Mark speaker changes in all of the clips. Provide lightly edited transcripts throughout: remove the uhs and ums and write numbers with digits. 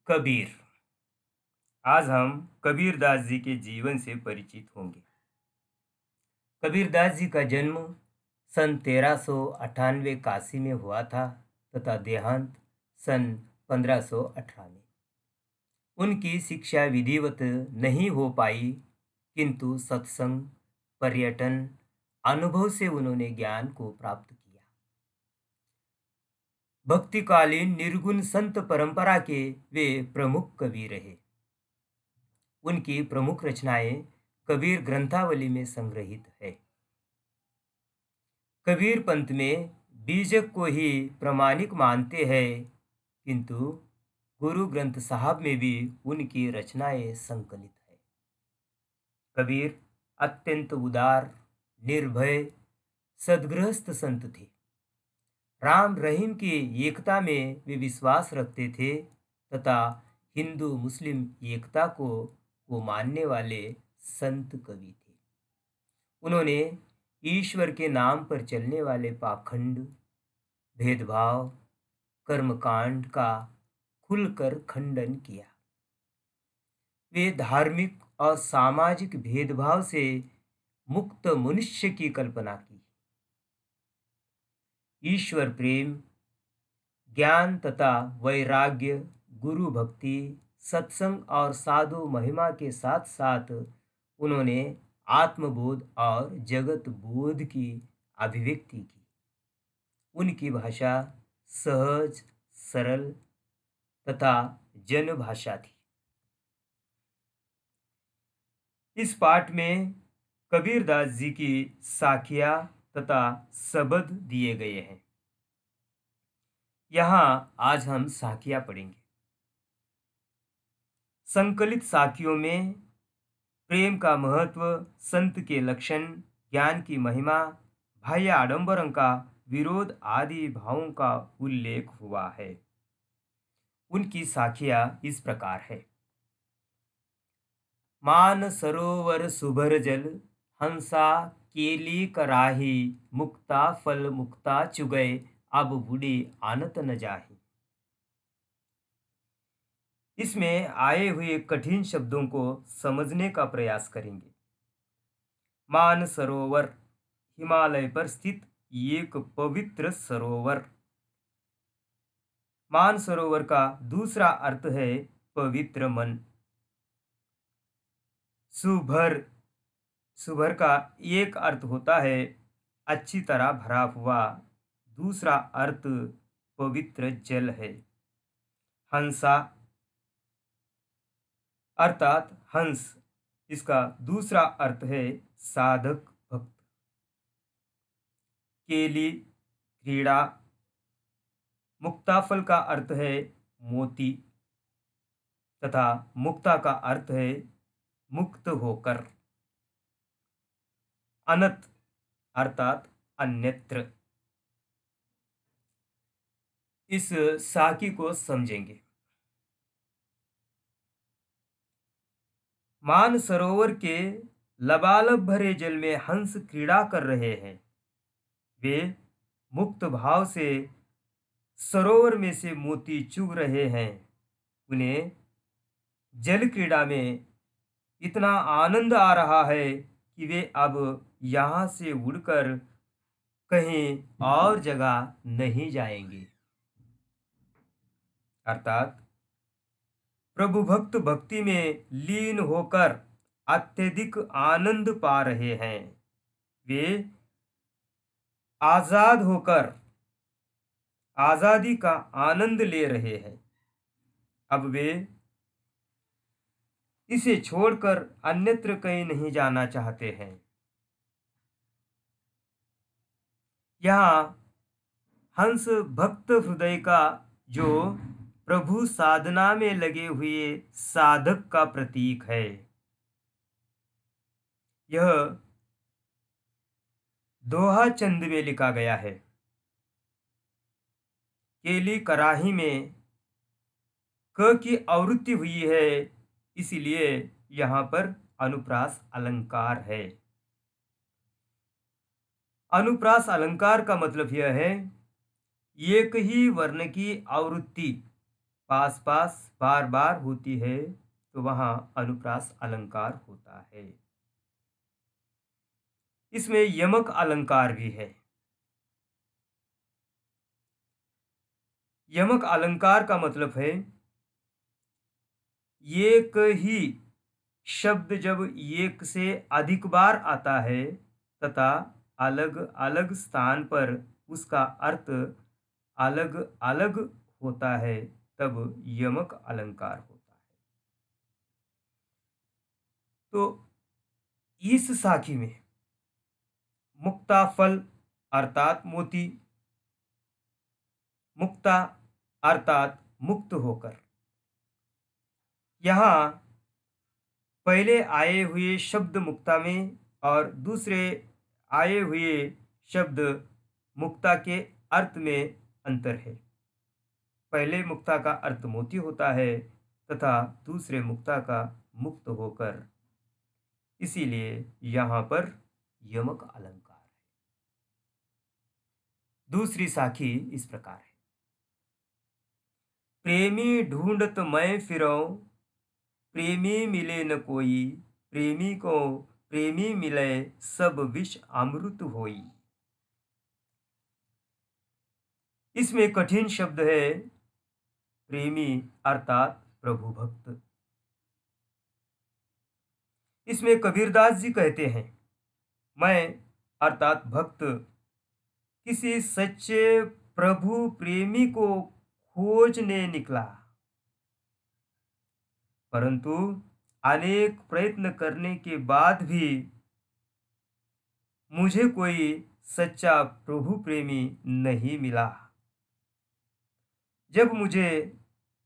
Speaker 1: कबीर। आज हम कबीरदास जी के जीवन से परिचित होंगे। कबीरदास जी का जन्म सन 1398 काशी में हुआ था तथा देहांत सन 1518 में। उनकी शिक्षा विधिवत नहीं हो पाई, किंतु सत्संग, पर्यटन, अनुभव से उन्होंने ज्ञान को प्राप्त किया। भक्तिकालीन निर्गुण संत परंपरा के वे प्रमुख कवि रहे। उनकी प्रमुख रचनाएं कबीर ग्रंथावली में संग्रहित है। कबीर पंथ में बीजक को ही प्रमाणिक मानते हैं, किंतु गुरु ग्रंथ साहब में भी उनकी रचनाएं संकलित है। कबीर अत्यंत उदार, निर्भय, सद्गृहस्थ संत थे। राम रहीम की एकता में वे विश्वास रखते थे तथा हिंदू मुस्लिम एकता को मानने वाले संत कवि थे। उन्होंने ईश्वर के नाम पर चलने वाले पाखंड, भेदभाव, कर्मकांड का खुलकर खंडन किया। वे धार्मिक और सामाजिक भेदभाव से मुक्त मनुष्य की कल्पना की। ईश्वर प्रेम, ज्ञान तथा वैराग्य, गुरु भक्ति, सत्संग और साधु महिमा के साथ साथ उन्होंने आत्मबोध और जगत बोध की अभिव्यक्ति की। उनकी भाषा सहज, सरल तथा जन भाषा थी। इस पाठ में कबीरदास जी की साखियां तथा शब्द दिए गए हैं। यहाँ आज हम साखियां पढ़ेंगे। संकलित साखियों में प्रेम का महत्व, संत के लक्षण, ज्ञान की महिमा, बाह्य आडंबरों का विरोध आदि भावों का उल्लेख हुआ है। उनकी साखियां इस प्रकार है। मान सरोवर सुभर जल, हंसा केली कराही, मुक्ता फल मुक्ता चुगय, अब बूढ़ी आनत न जाही। इसमें आए हुए कठिन शब्दों को समझने का प्रयास करेंगे। मान सरोवर हिमालय पर स्थित एक पवित्र सरोवर। मान सरोवर का दूसरा अर्थ है पवित्र मन। सुभर, सुभर का एक अर्थ होता है अच्छी तरह भरा हुआ, दूसरा अर्थ पवित्र जल है। हंसा अर्थात हंस, इसका दूसरा अर्थ है साधक भक्त। केली क्रीड़ा, मुक्ताफल का अर्थ है मोती तथा मुक्ता का अर्थ है मुक्त होकर। अनत अर्थात अन्यत्र। इस साखी को समझेंगे। मान सरोवर के लबालब भरे जल में हंस क्रीड़ा कर रहे हैं। वे मुक्त भाव से सरोवर में से मोती चुग रहे हैं। उन्हें जल क्रीड़ा में इतना आनंद आ रहा है कि वे अब यहाँ से उड़कर कहीं और जगह नहीं जाएंगे। अर्थात प्रभु भक्त भक्ति में लीन होकर अत्यधिक आनंद पा रहे हैं। वे आजाद होकर आजादी का आनंद ले रहे हैं। अब वे इसे छोड़कर अन्यत्र कहीं नहीं जाना चाहते हैं। यहाँ हंस भक्त हृदय का, जो प्रभु साधना में लगे हुए साधक का प्रतीक है। यह दोहा चंद में लिखा गया है। केली कराही में क की आवृत्ति हुई है, इसलिए यहाँ पर अनुप्रास अलंकार है। अनुप्रास अलंकार का मतलब यह है एक ही वर्ण की आवृत्ति पास पास बार बार होती है तो वहाँ अनुप्रास अलंकार होता है। इसमें यमक अलंकार भी है। यमक अलंकार का मतलब है एक ही शब्द जब एक से अधिक बार आता है तथा अलग अलग स्थान पर उसका अर्थ अलग अलग होता है, तब यमक अलंकार होता है। तो इस साखी में मुक्ता फल अर्थात मोती, मुक्ता अर्थात मुक्त होकर, यहाँ पहले आए हुए शब्द मुक्ता में और दूसरे आए हुए शब्द मुक्ता के अर्थ में अंतर है। पहले मुक्ता का अर्थ मोती होता है तथा दूसरे मुक्ता का मुक्त होकर, इसीलिए यहाँ पर यमक अलंकार है। दूसरी साखी इस प्रकार है। प्रेमी ढूंढत मैं फिरऊं, प्रेमी मिले न कोई, प्रेमी को प्रेमी मिले सब विष अमृत होई। इसमें कठिन शब्द है प्रेमी अर्थात प्रभु भक्त। इसमें कबीरदास जी कहते हैं, मैं अर्थात भक्त किसी सच्चे प्रभु प्रेमी को खोजने निकला, परंतु अनेक प्रयत्न करने के बाद भी मुझे कोई सच्चा प्रभु प्रेमी नहीं मिला। जब मुझे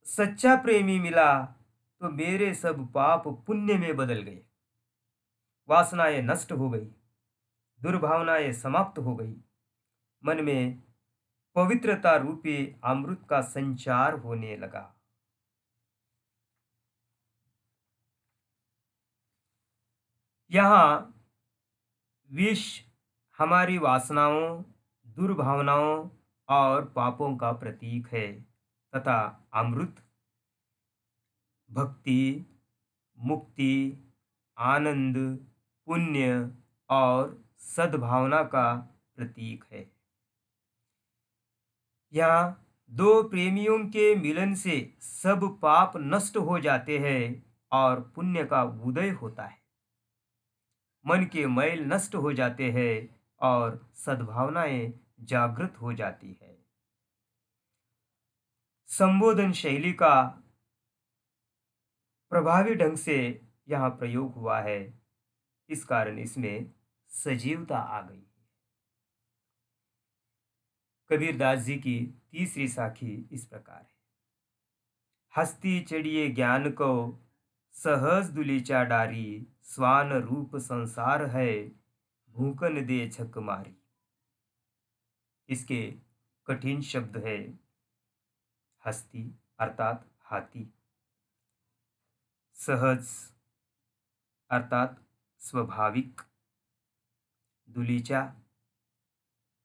Speaker 1: सच्चा प्रेमी मिला तो मेरे सब पाप पुण्य में बदल गए, वासनाएं नष्ट हो गई, दुर्भावनाएं समाप्त हो गई, मन में पवित्रता रूपी अमृत का संचार होने लगा। यहाँ विष हमारी वासनाओं, दुर्भावनाओं और पापों का प्रतीक है तथा अमृत भक्ति, मुक्ति, आनंद, पुण्य और सद्भावना का प्रतीक है। यहाँ दो प्रेमियों के मिलन से सब पाप नष्ट हो जाते हैं और पुण्य का उदय होता है। मन के मैल नष्ट हो जाते हैं और सद्भावनाएं जागृत हो जाती है। संबोधन शैली का प्रभावी ढंग से यहाँ प्रयोग हुआ है, इस कारण इसमें सजीवता आ गई है। कबीरदास जी की तीसरी साखी इस प्रकार है। हस्ती चढ़िए ज्ञान को सहज दुलीचा डारी, स्वान रूप संसार है भूकन दे झक मारी। इसके कठिन शब्द है हस्ती अर्थात हाथी, सहज अर्थात स्वाभाविक, दुलीचा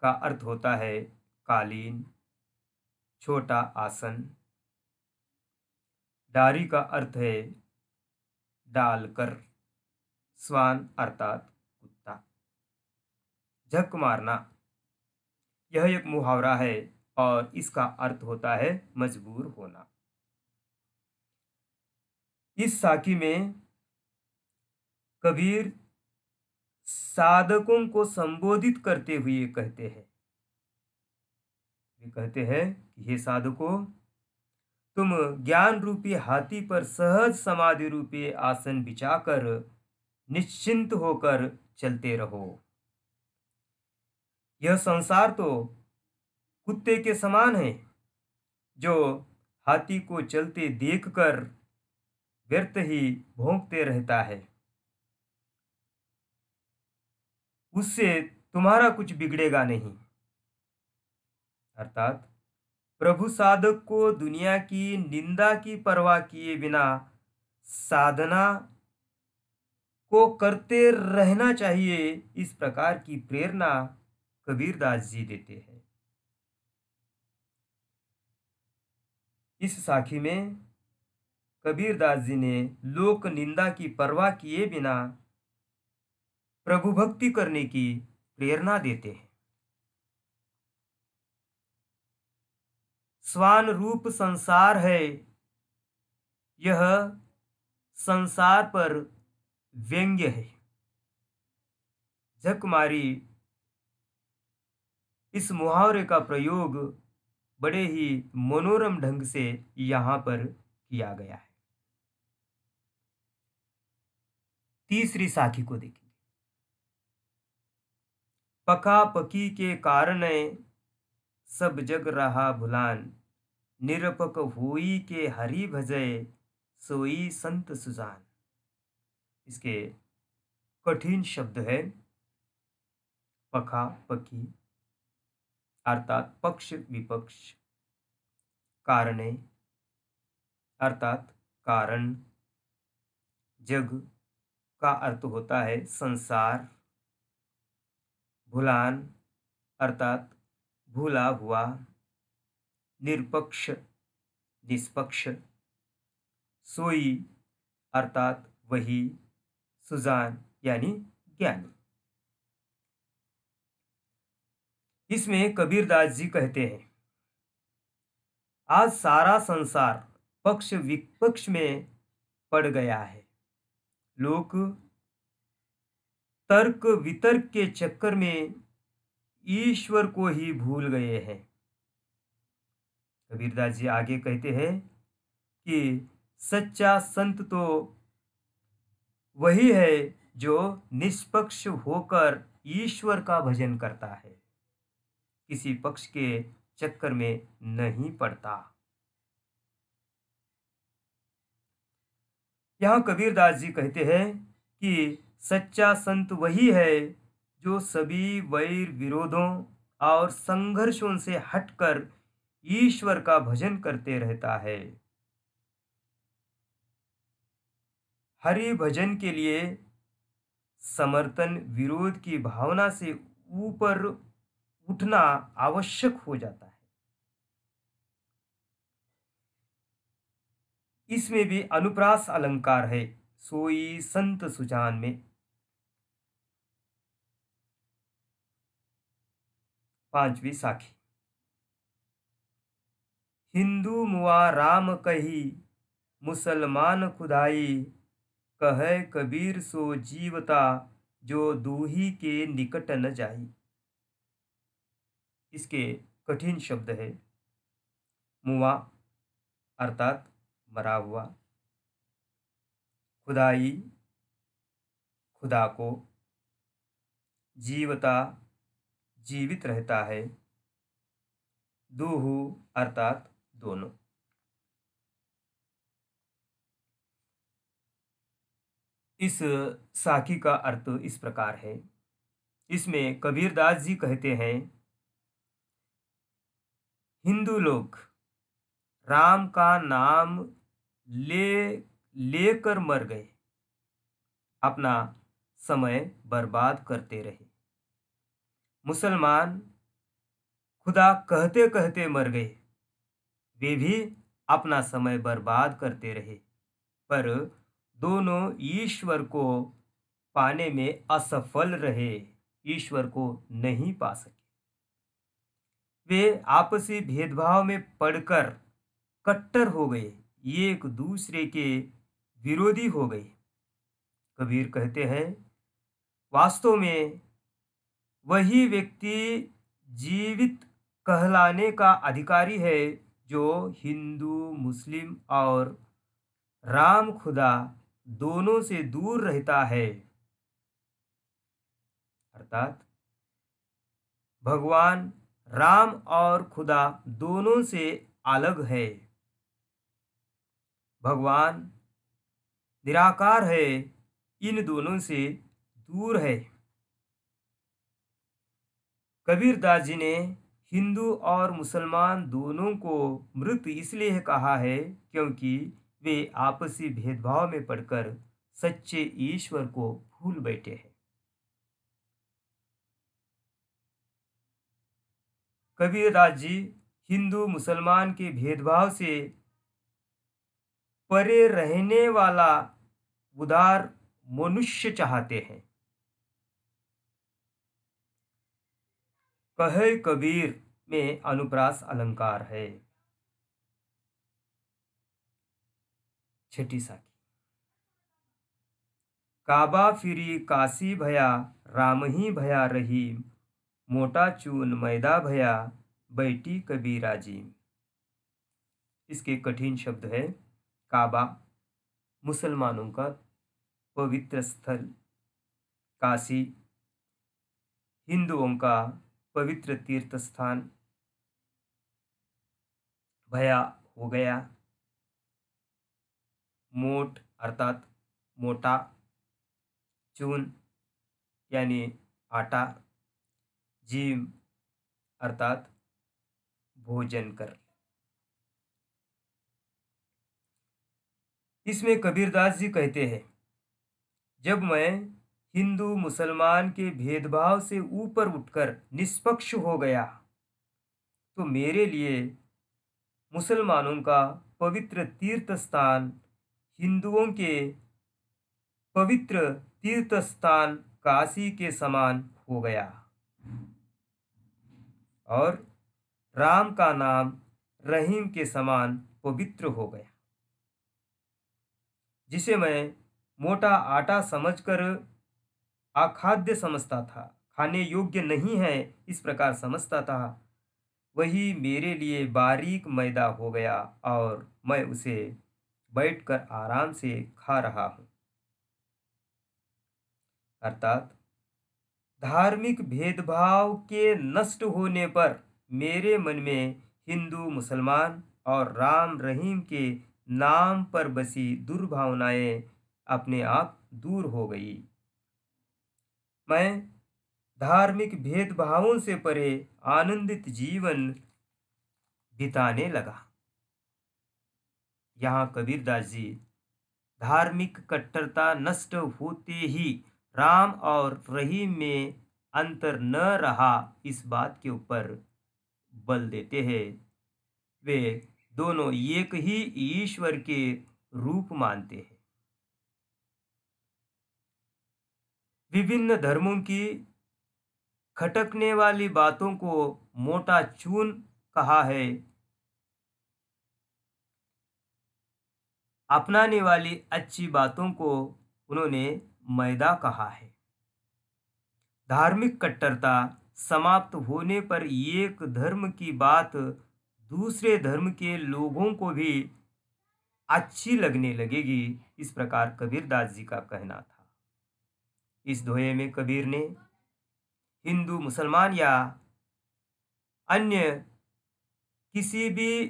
Speaker 1: का अर्थ होता है कालीन, छोटा आसन, डारी का अर्थ है डालकर, स्वान अर्थात कुत्ता, झक मारना यह एक मुहावरा है और इसका अर्थ होता है मजबूर होना। इस साखी में कबीर साधकों को संबोधित करते हुए कहते हैं, वे कहते हैं कि हे साधकों, तुम ज्ञान रूपी हाथी पर सहज समाधि रूपी आसन बिछाकर निश्चिंत होकर चलते रहो। यह संसार तो कुत्ते के समान है जो हाथी को चलते देखकर व्यर्थ ही भौंकते रहता है, उससे तुम्हारा कुछ बिगड़ेगा नहीं। अर्थात प्रभु साधक को दुनिया की निंदा की परवाह किए बिना साधना को करते रहना चाहिए, इस प्रकार की प्रेरणा कबीरदास जी देते हैं। इस साखी में कबीरदास जी ने लोक निंदा की परवाह किए बिना प्रभु भक्ति करने की प्रेरणा देते हैं। स्वान रूप संसार है, यह संसार पर व्यंग्य है। झकमारी इस मुहावरे का प्रयोग बड़े ही मनोरम ढंग से यहाँ पर किया गया है। तीसरी साखी को देखेंगे। पका पकी के कारण सब जग रहा भुलान, निरपक होई के हरि भजय, सोई संत सुजान। इसके कठिन शब्द है पखा पकी, अर्थात पक्ष विपक्ष, कारणे अर्थात कारण, जग का अर्थ होता है संसार, भुलान अर्थात भूला हुआ, निरपक्ष निष्पक्ष, सोई अर्थात वही, सुजान यानी ज्ञानी। इसमें कबीरदास जी कहते हैं, आज सारा संसार पक्ष विपक्ष में पड़ गया है। लोग तर्क वितर्क के चक्कर में ईश्वर को ही भूल गए हैं। कबीरदास जी आगे कहते हैं कि सच्चा संत तो वही है जो निष्पक्ष होकर ईश्वर का भजन करता है, किसी पक्ष के चक्कर में नहीं पड़ता। यहाँ कबीरदास जी कहते हैं कि सच्चा संत वही है जो सभी वैर विरोधों और संघर्षों से हटकर ईश्वर का भजन करते रहता है। हरि भजन के लिए समर्थन विरोध की भावना से ऊपर उठना आवश्यक हो जाता है। इसमें भी अनुप्रास अलंकार है, सोई संत सुजान में। पांचवी साखी। हिंदू मुआ राम कही, मुसलमान खुदाई, कहे कबीर सो जीवता, जो दूही के निकट न जाई। इसके कठिन शब्द है मुआ अर्थात मरा हुआ, खुदाई खुदा को, जीवता जीवित रहता है, दूहु अर्थात दोनों। इस साखी का अर्थ इस प्रकार है। इसमें कबीरदास जी कहते हैं, हिंदू लोग राम का नाम लेकर मर गए, अपना समय बर्बाद करते रहे। मुसलमान खुदा कहते कहते मर गए, वे भी अपना समय बर्बाद करते रहे, पर दोनों ईश्वर को पाने में असफल रहे, ईश्वर को नहीं पा सके। वे आपसी भेदभाव में पड़कर कट्टर हो गए, एक दूसरे के विरोधी हो गए। कबीर कहते हैं, वास्तव में वही व्यक्ति जीवित कहलाने का अधिकारी है जो हिंदू मुस्लिम और राम खुदा दोनों से दूर रहता है। अर्थात भगवान राम और खुदा दोनों से अलग है। भगवान निराकार है, इन दोनों से दूर है। कबीरदास जी ने हिंदू और मुसलमान दोनों को मृत इसलिए कहा है क्योंकि वे आपसी भेदभाव में पड़कर सच्चे ईश्वर को भूल बैठे हैं। कबीरदास जी हिंदू मुसलमान के भेदभाव से परे रहने वाला उदार मनुष्य चाहते हैं। कहे कबीर में अनुप्रास अलंकार है। छठी साखी। काबा फिरी काशी भया, राम ही भया रहीम, मोटा चून मैदा भया, बैठी कबीरा जी। इसके कठिन शब्द है। काबा मुसलमानों का पवित्र स्थल, काशी हिंदुओं का पवित्र तीर्थ स्थान, भया हो गया, मोट अर्थात मोटा, चून यानी आटा, जीम अर्थात भोजन कर। इसमें कबीरदास जी कहते हैं, जब मैं हिंदू मुसलमान के भेदभाव से ऊपर उठकर निष्पक्ष हो गया तो मेरे लिए मुसलमानों का पवित्र तीर्थ स्थान हिंदुओं के पवित्र तीर्थ स्थान काशी के समान हो गया और राम का नाम रहीम के समान पवित्र हो गया। जिसे मैं मोटा आटा समझकर अखाद्य समझता था, खाने योग्य नहीं है इस प्रकार समझता था, वही मेरे लिए बारीक मैदा हो गया और मैं उसे बैठकर आराम से खा रहा हूँ। अर्थात धार्मिक भेदभाव के नष्ट होने पर मेरे मन में हिंदू मुसलमान और राम रहीम के नाम पर बसी दुर्भावनाएं अपने आप दूर हो गई। मैं धार्मिक भेदभावों से परे आनंदित जीवन बिताने लगा। यहाँ कबीरदास जी धार्मिक कट्टरता नष्ट होते ही राम और रहीम में अंतर न रहा इस बात के ऊपर बल देते हैं। वे दोनों एक ही ईश्वर के रूप मानते हैं। विभिन्न धर्मों की खटकने वाली बातों को मोटा चून कहा है, अपनाने वाली अच्छी बातों को उन्होंने मैदा कहा है। धार्मिक कट्टरता समाप्त होने पर एक धर्म की बात दूसरे धर्म के लोगों को भी अच्छी लगने लगेगी, इस प्रकार कबीरदास जी का कहना था। इस दोहे में कबीर ने हिंदू मुसलमान या अन्य किसी भी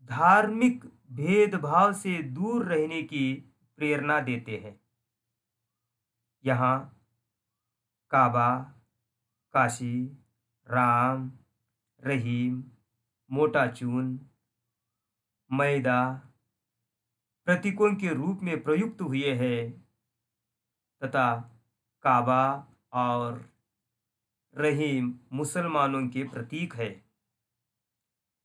Speaker 1: धार्मिक भेदभाव से दूर रहने की प्रेरणा देते हैं। यहाँ काबा, काशी, राम, रहीम, मोटा चून, मैदा प्रतीकों के रूप में प्रयुक्त हुए हैं तथा काबा और रहीम मुसलमानों के प्रतीक है,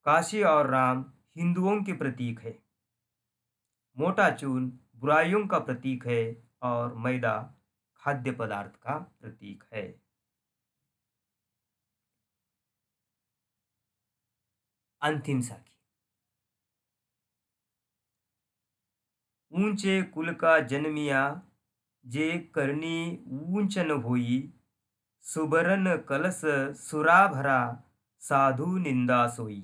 Speaker 1: काशी और राम हिंदुओं के प्रतीक है, मोटा चून बुराइयों का प्रतीक है और मैदा खाद्य पदार्थ का प्रतीक है। अंतिम साखी। ऊंचे कुल का जन्मिया, जे करनी ऊंच न होई, सुबरन कलश सुरा भरा, साधु निंदा सोई।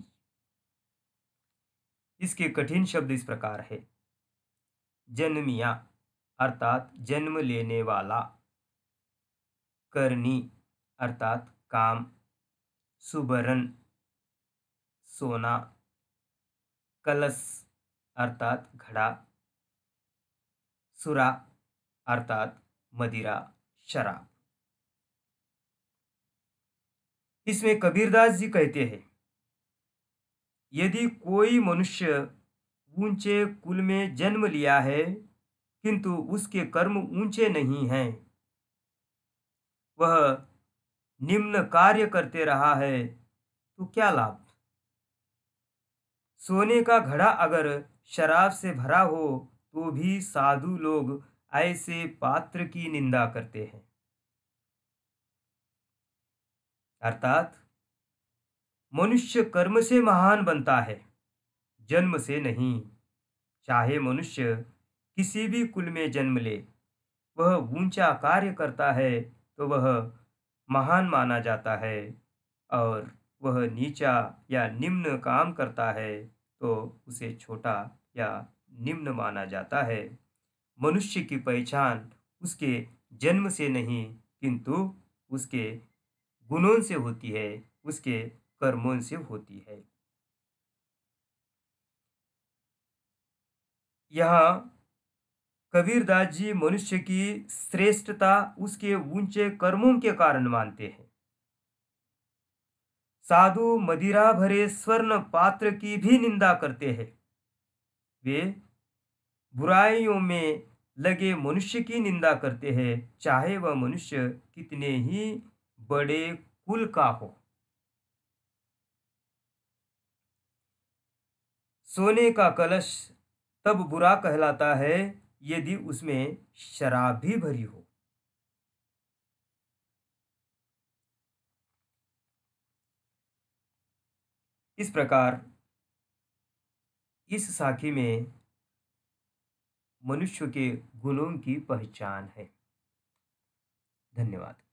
Speaker 1: इसके कठिन शब्द इस प्रकार है। जन्मिया अर्थात जन्म लेने वाला, करनी अर्थात काम, सुबरन सोना, कलश अर्थात घड़ा, सुरा अर्थात मदिरा शराब। इसमें कबीरदास जी कहते हैं, यदि कोई मनुष्य ऊंचे कुल में जन्म लिया है किंतु उसके कर्म ऊंचे नहीं हैं, वह निम्न कार्य करते रहा है तो क्या लाभ। सोने का घड़ा अगर शराब से भरा हो तो भी साधु लोग ऐसे पात्र की निंदा करते हैं। अर्थात मनुष्य कर्म से महान बनता है, जन्म से नहीं। चाहे मनुष्य किसी भी कुल में जन्म ले, वह ऊंचा कार्य करता है तो वह महान माना जाता है, और वह नीचा या निम्न काम करता है तो उसे छोटा या निम्न माना जाता है। मनुष्य की पहचान उसके जन्म से नहीं, किंतु उसके गुणों से होती है, उसके कर्मों से होती है। यहाँ कबीरदास जी मनुष्य की श्रेष्ठता उसके ऊंचे कर्मों के कारण मानते हैं। साधु मदिरा भरे स्वर्ण पात्र की भी निंदा करते हैं। वे बुराइयों में लगे मनुष्य की निंदा करते हैं, चाहे वह मनुष्य कितने ही बड़े कुल का हो। सोने का कलश तब बुरा कहलाता है यदि उसमें शराब भी भरी हो। इस प्रकार इस साखी में मनुष्य के गुणों की पहचान है। धन्यवाद।